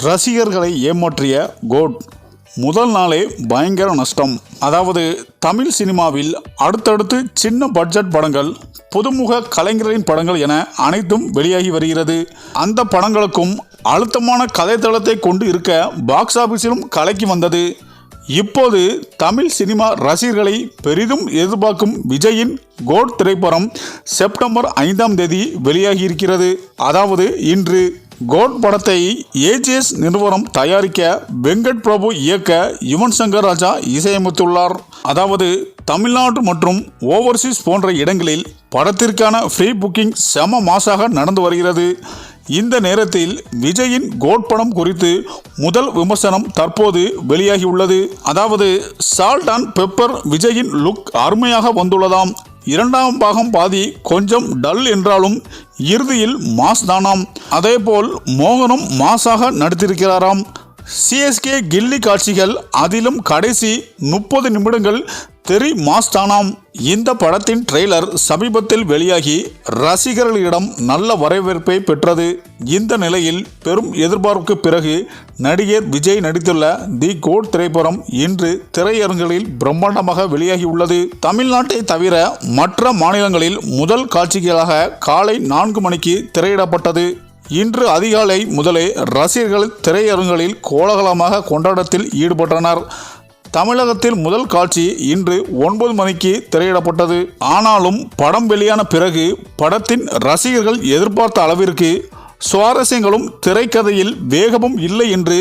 ரசிகர்களை ஏமாற்றிய கோட் முதல் நாளே பயங்கர நஷ்டம். அதாவது தமிழ் சினிமாவில் அடுத்தடுத்து சின்ன பட்ஜெட் படங்கள், புதுமுக கலைஞர்களின் படங்கள் என அனைத்தும் வெளியாகி வருகிறது. அந்த படங்களுக்கும் அழுத்தமான கதைத்தளத்தை கொண்டு இருக்க பாக்ஸ் ஆபீஸிலும் கலக்கி வந்தது. இப்போது தமிழ் சினிமா ரசிகர்களை பெரிதும் எதிர்பார்க்கும் விஜயின் கோட் திரைப்படம் செப்டம்பர் 5ஆம் தேதி வெளியாகி இருக்கிறது. அதாவது இன்று கோட் படத்தை ஏஜிஎஸ் நிறுவனம் தயாரிக்க வெங்கட் பிரபு இயக்க யுவன் சங்கர் ராஜா இசையமைத்துள்ளார். அதாவது தமிழ்நாடு மற்றும் ஓவர்சீஸ் போன்ற இடங்களில் படத்திற்கான ஃப்ரீ புக்கிங் செம மாசாக நடந்து வருகிறது. இந்த நேரத்தில் விஜயின் கோட் படம் குறித்து முதல் விமர்சனம் தற்போது வெளியாகியுள்ளது. அதாவது சால்ட் அண்ட் பெப்பர் விஜயின் லுக் அருமையாக வந்துள்ளதாம். இரண்டாம் பாகம் பாதி கொஞ்சம் டல் என்றாலும் இறுதியில் மாஸ் தானாம். அதேபோல் மோகனும் மாஸாக நடித்திருக்கிறாராம். சிஎஸ்கே கில்லி காட்சிகள், அதிலும் கடைசி 30 நிமிடங்கள் தெரி மாஸ் தானாம். இந்த படத்தின் ட்ரெய்லர் சமீபத்தில் வெளியாகி ரசிகர்களிடம் நல்ல வரவேற்பை பெற்றது. இந்த நிலையில் பெரும் எதிர்பார்ப்புக்கு பிறகு நடிகர் விஜய் நடித்துள்ள தி கோட் திரைப்படம் இன்று திரையரங்குகளில் பிரம்மாண்டமாக வெளியாகியுள்ளது. தமிழ்நாட்டை தவிர மற்ற மாநிலங்களில் முதல் காட்சிகளாக காலை 4 மணிக்கு திரையிடப்பட்டது. இன்று அதிகாலை முதலே ரசிகர்கள் திரையரங்குகளில் கோலாகலமாக கொண்டாட்டத்தில் ஈடுபட்டனர். தமிழகத்தில் முதல் காட்சி இன்று 9 மணிக்கு திரையிடப்பட்டது. ஆனாலும் படம் வெளியான பிறகு படத்தின் ரசிகர்கள் எதிர்பார்த்த அளவிற்கு சுவாரஸ்யங்களும் திரைக்கதையில் வேகமும் இல்லை என்று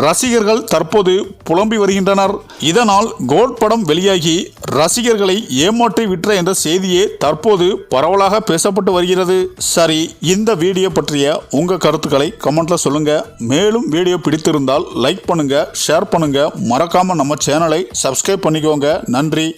ரசிகர்கள் தற்போது புலம்பி வருகின்றனர். இதனால் கோட் படம் வெளியாகி ரசிகர்களை ஏமாற்றி விற்ற என்ற செய்தியே தற்போது பரவலாக பேசப்பட்டு வருகிறது. சரி, இந்த வீடியோ பற்றிய உங்க கருத்துக்களை கமெண்ட்ல சொல்லுங்க. மேலும் வீடியோ பிடித்திருந்தால் லைக் பண்ணுங்க, ஷேர் பண்ணுங்க, மறக்காம நம்ம சேனலை சப்ஸ்கிரைப் பண்ணிக்கோங்க. நன்றி.